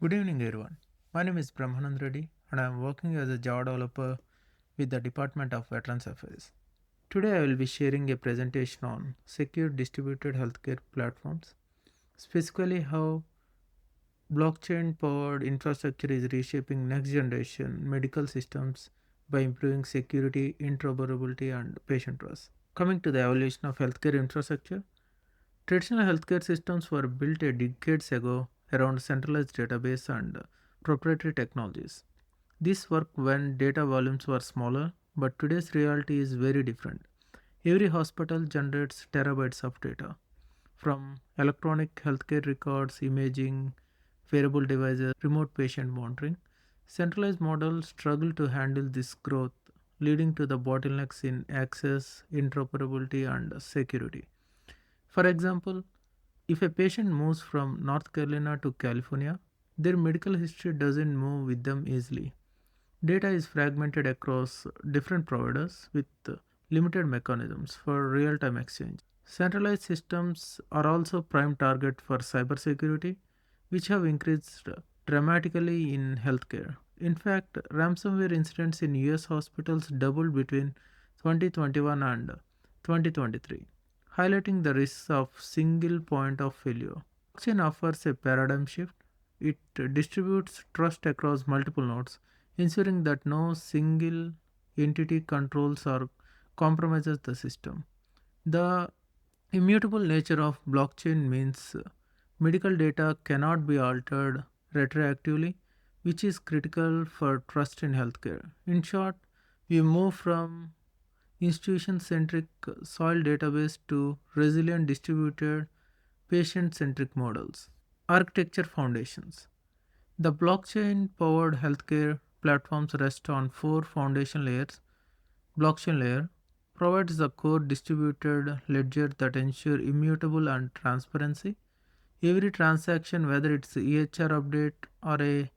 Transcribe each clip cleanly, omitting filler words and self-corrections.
Good evening, everyone. My name is Brahmanand Reddy, and I am working as a Java developer with the Department of Veterans Affairs. Today, I will be sharing a presentation on secure distributed healthcare platforms, specifically how blockchain powered infrastructure is reshaping next generation medical systems by improving security, interoperability, and patient trust. Coming to the evolution of healthcare infrastructure, traditional healthcare systems were built a decades ago around centralized database and proprietary technologies. This worked when data volumes were smaller, but today's reality is very different. Every hospital generates terabytes of data from electronic healthcare records, imaging, wearable devices, remote patient monitoring. Centralized models struggle to handle this growth, leading to the bottlenecks in access, interoperability, and security. For example, if a patient moves from North Carolina to California, their medical history doesn't move with them easily. Data is fragmented across different providers with limited mechanisms for real time exchange. Centralized systems are also prime target for cybersecurity, which have increased dramatically in healthcare. In fact, ransomware incidents in US hospitals doubled between 2021 and 2023, highlighting the risks of single point of failure. Blockchain offers a paradigm shift. It distributes trust across multiple nodes, ensuring that no single entity controls or compromises the system. The immutable nature of blockchain means medical data cannot be altered retroactively, which is critical for trust in healthcare. In short, we move from institution centric soil database to resilient distributed patient centric models. Architecture foundations. The blockchain powered healthcare platforms rest on four foundation layers. Blockchain layer provides the core distributed ledger that ensure immutable and transparency. Every transaction, whether it's a EHR update or a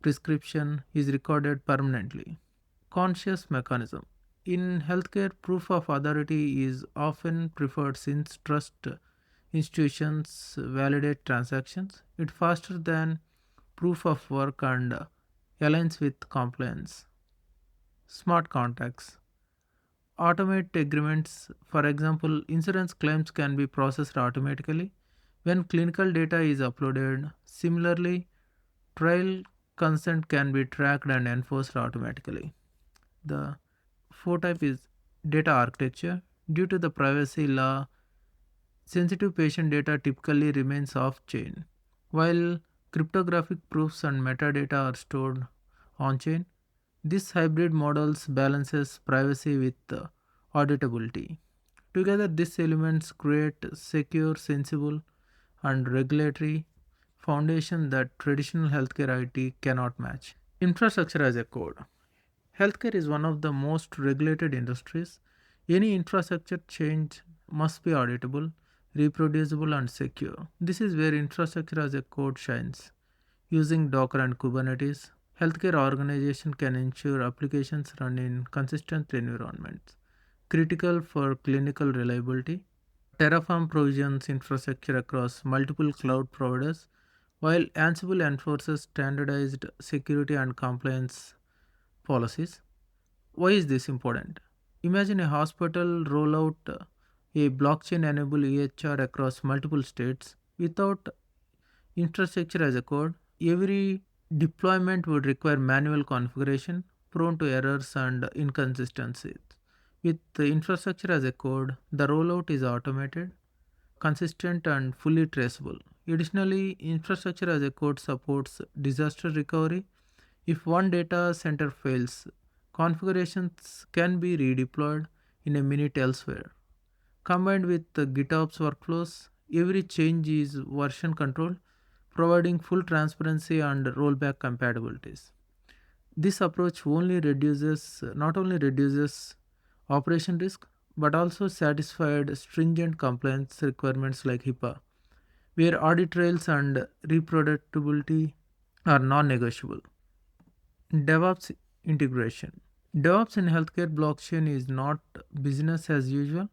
prescription, is recorded permanently. Conscious mechanism. In healthcare, proof of authority is often preferred since trust institutions validate transactions. It's faster than proof of work and aligns with compliance. Smart contracts automate agreements. For example, insurance claims can be processed automatically when clinical data is uploaded. Similarly, trial consent can be tracked and enforced automatically. The fourth type is data architecture. Due to the privacy law, sensitive patient data typically remains off chain, while cryptographic proofs and metadata are stored on chain. This hybrid models balances privacy with auditability. Together, these elements create secure, sensible, and regulatory foundation that traditional healthcare IT cannot match. Infrastructure as a code. Healthcare is one of the most regulated industries. Any infrastructure change must be auditable, reproducible, and secure. This is where infrastructure as a code shines. Using Docker and Kubernetes, healthcare organization can ensure applications run in consistent environments, critical for clinical reliability. Terraform provisions infrastructure across multiple cloud providers, while Ansible enforces standardized security and compliance policies. Why is this important? Imagine a hospital roll out a blockchain enabled EHR across multiple states without infrastructure as a code. Every deployment would require manual configuration, prone to errors and inconsistencies. With the infrastructure as a code, the rollout is automated, consistent, and fully traceable. Additionally, infrastructure as a code supports disaster recovery. If one data center fails, configurations can be redeployed in a minute elsewhere. Combined with the GitOps workflows, every change is version controlled, providing full transparency and rollback compatibilities. This approach only reduces not only reduces operation risk but also satisfied stringent compliance requirements like HIPAA, where audit trails and reproducibility are non-negotiable. DevOps integration. DevOps in healthcare blockchain is not business as usual.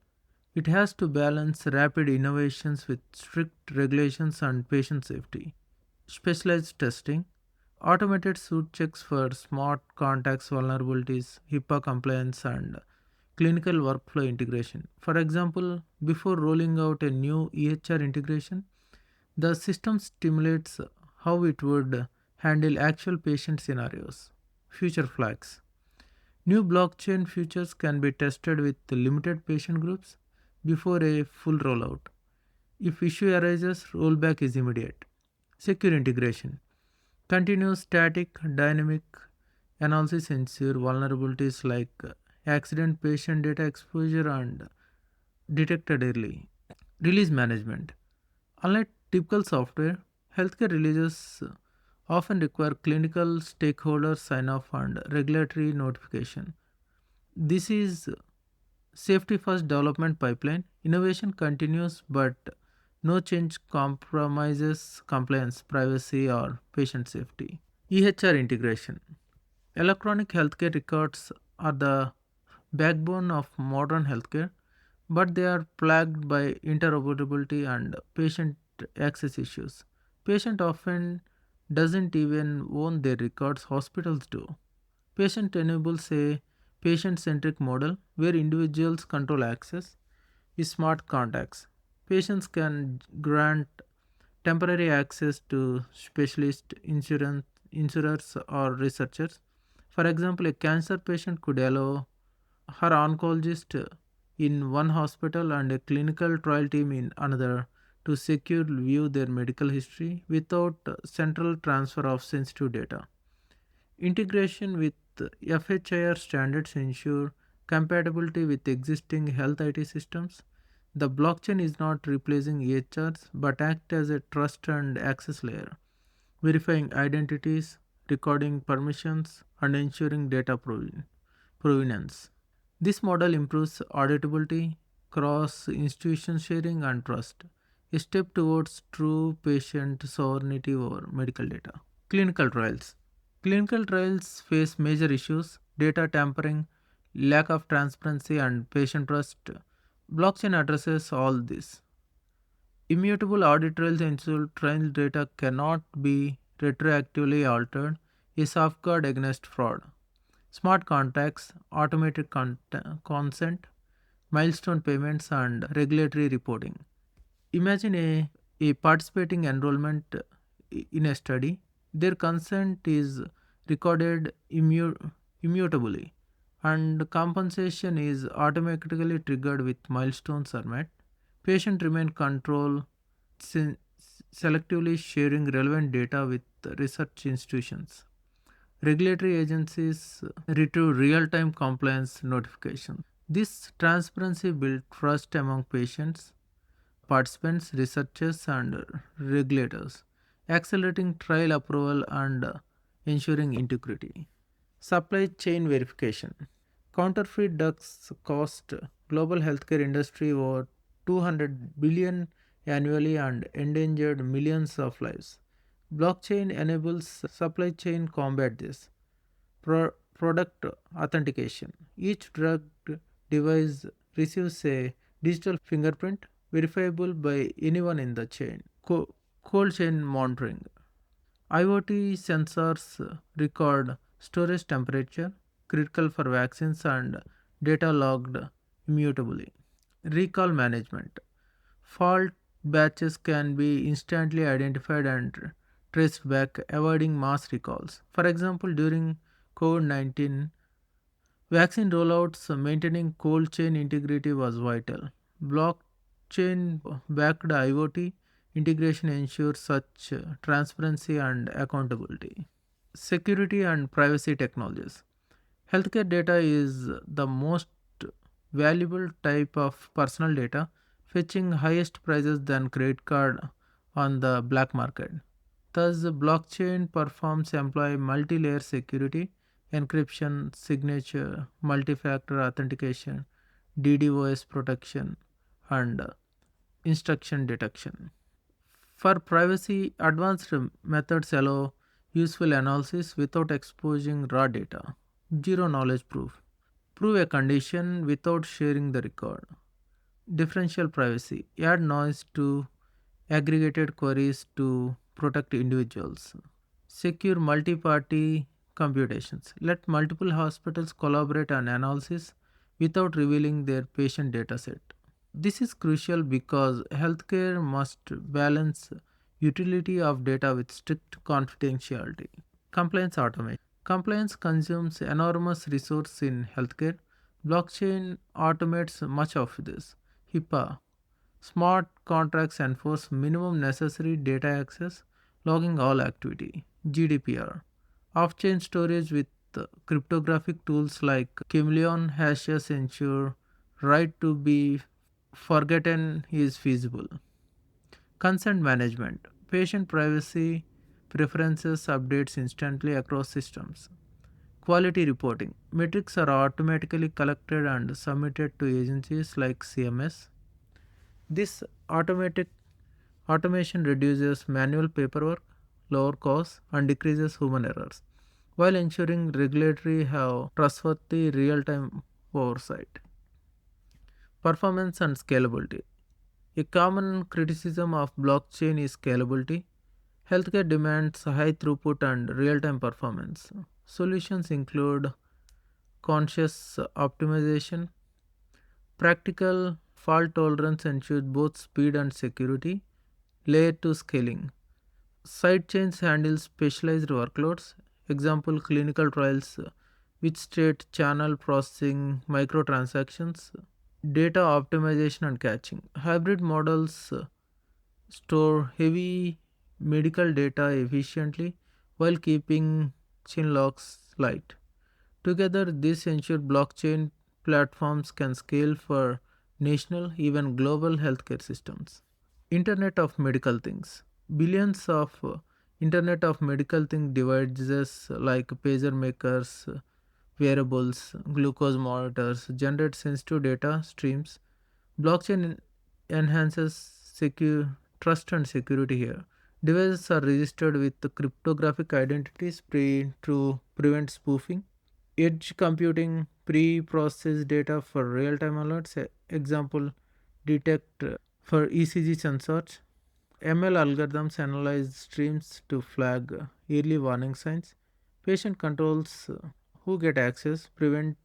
It has to balance rapid innovations with strict regulations and patient safety. specialized testing, automated suit checks for smart contacts vulnerabilities, HIPAA compliance, and clinical workflow integration. For example, before rolling out a new EHR integration, the system stimulates how it would handle actual patient scenarios. Future flags. New blockchain features can be tested with limited patient groups before a full rollout. If issue arises, rollback is immediate. Secure integration. Continuous static dynamic analysis ensure vulnerabilities like accident patient data exposure and detected early. Release management. Unlike typical software, healthcare releases often require clinical stakeholder sign off and regulatory notification. This is safety first development pipeline. Innovation continues, but no change compromises compliance, privacy, or patient safety. EHR integration. Electronic healthcare records are the backbone of modern healthcare, but they are plagued by interoperability and patient access issues. Patient often doesn't even own their records, hospitals do. Patient enables a patient centric model where individuals control access with smart contacts. Patients can grant temporary access to specialist insurers or researchers. For example, a cancer patient could allow her oncologist in one hospital and a clinical trial team in another to secure view their medical history without central transfer of sensitive data. Integration with FHIR standards ensure compatibility with existing health IT systems. The blockchain is not replacing EHRs but act as a trust and access layer, verifying identities, recording permissions, and ensuring data provenance. This model improves auditability, cross institution sharing, and trust, a step towards true patient sovereignty over medical data. Clinical trials. Clinical trials face major issues: data tampering, lack of transparency, and patient trust. Blockchain addresses all this. Immutable audit trails ensure trial data cannot be retroactively altered, a safeguard against fraud. Smart contracts, automated consent, milestone payments, and regulatory reporting. Imagine a participating enrollment in a study. Their consent is recorded immutably, and compensation is automatically triggered with milestones are met. Patient remain control, se- selectively sharing relevant data with research institutions. Regulatory agencies retrieve real-time compliance notifications. This transparency builds trust among patients, participants, researchers, and regulators, accelerating trial approval and ensuring integrity. Supply chain verification. Counterfeit drugs cost global healthcare industry over 200 billion annually and endangered millions of lives. Blockchain enables supply chain combat this. Product authentication. Each drug device receives a digital fingerprint verifiable by anyone in the chain. Cold chain monitoring. IoT sensors record storage temperature, critical for vaccines, and data logged immutably. Recall management. Fault batches can be instantly identified and traced back, avoiding mass recalls. For example, during COVID-19 vaccine rollouts, maintaining cold chain integrity was vital. Blockchain backed IoT integration ensures such transparency and accountability. Security and privacy technologies. Healthcare data is the most valuable type of personal data, fetching highest prices than credit card on the black market. Thus, the blockchain performs employ multi-layer security, encryption, signature, multi-factor authentication, DDoS protection, and instruction detection. For privacy, advanced methods allow useful analysis without exposing raw data. Zero knowledge proof. Prove a condition without sharing the record. Differential privacy. Add noise to aggregated queries to protect individuals. Secure multi-party computations. Let multiple hospitals collaborate on analysis without revealing their patient dataset. This is crucial because healthcare must balance utility of data with strict confidentiality. Compliance automation. Compliance consumes enormous resource in healthcare. Blockchain automates much of this. HIPAA. Smart contracts enforce minimum necessary data access, logging all activity. GDPR. Off-chain storage with cryptographic tools like Chameleon hashes ensure right to be forgotten is feasible. Consent management. Patient privacy preferences updates instantly across systems. Quality reporting. Metrics are automatically collected and submitted to agencies like CMS. This automatic automation reduces manual paperwork, lower costs, and decreases human errors, while ensuring regulatory have trustworthy real-time oversight. Performance and scalability. A common criticism of blockchain is scalability. Healthcare demands high throughput and real-time performance. Solutions include conscious optimization, practical fault tolerance ensures both speed and security, layer 2 scaling. Sidechains handle specialized workloads, example clinical trials, which state channel processing, microtransactions, data optimization and caching. Hybrid models store heavy medical data efficiently while keeping chain locks light. Together, this ensures blockchain platforms can scale for national, even global healthcare systems. Internet of Medical Things. Billions of Internet of Medical Things devices like pager makers, wearables, glucose monitors generate sensitive data streams. Blockchain enhances secure trust and security here. Devices are registered with the cryptographic identities to prevent spoofing. Edge computing pre-processed data for real-time alerts. Example, detect for ECG sensors. ML algorithms analyze streams to flag early warning signs. Patient controls who get access, prevent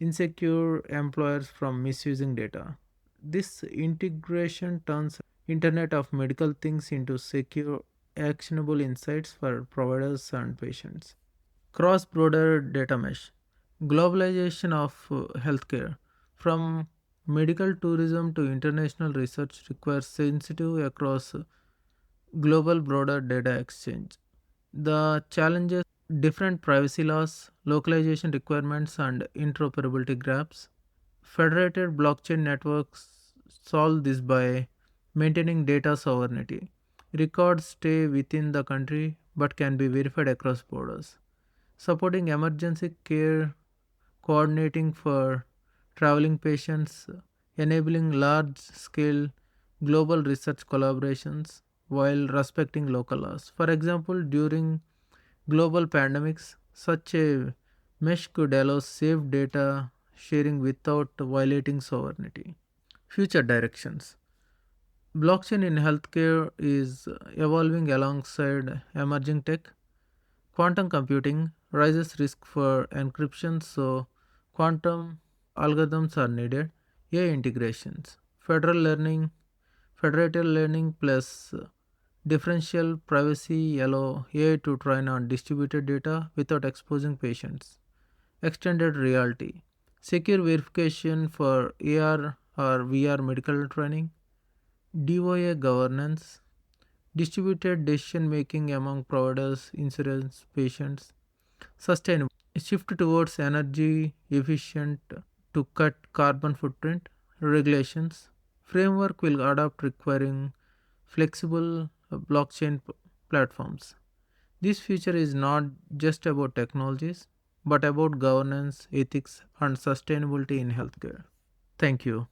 insecure employers from misusing data. This integration turns Internet of Medical Things into secure, actionable insights for providers and patients. Cross-border data mesh. Globalization of healthcare. From medical tourism to international research requires sensitive across global broader data exchange. The challenges different privacy laws, localization requirements, and interoperability gaps. Federated blockchain networks solve this by maintaining data sovereignty. Records stay within the country but can be verified across borders. Supporting emergency care, coordinating for traveling patients, enabling large scale global research collaborations while respecting local laws. For example, during global pandemics, such a mesh could allow safe data sharing without violating sovereignty. Future directions. Blockchain in healthcare is evolving alongside emerging tech. Quantum computing raises risk for encryption, so quantum algorithms are needed. AI integrations, federated learning plus differential privacy allow AI to train on distributed data without exposing patients. Extended reality, secure verification for AR or VR medical training. DOA governance, distributed decision making among providers, insurance, patients. Sustainable, shift towards energy efficient to cut carbon footprint. Regulations, framework will adopt requiring flexible blockchain platforms. This future is not just about technologies but about governance, ethics, and sustainability in healthcare. Thank you.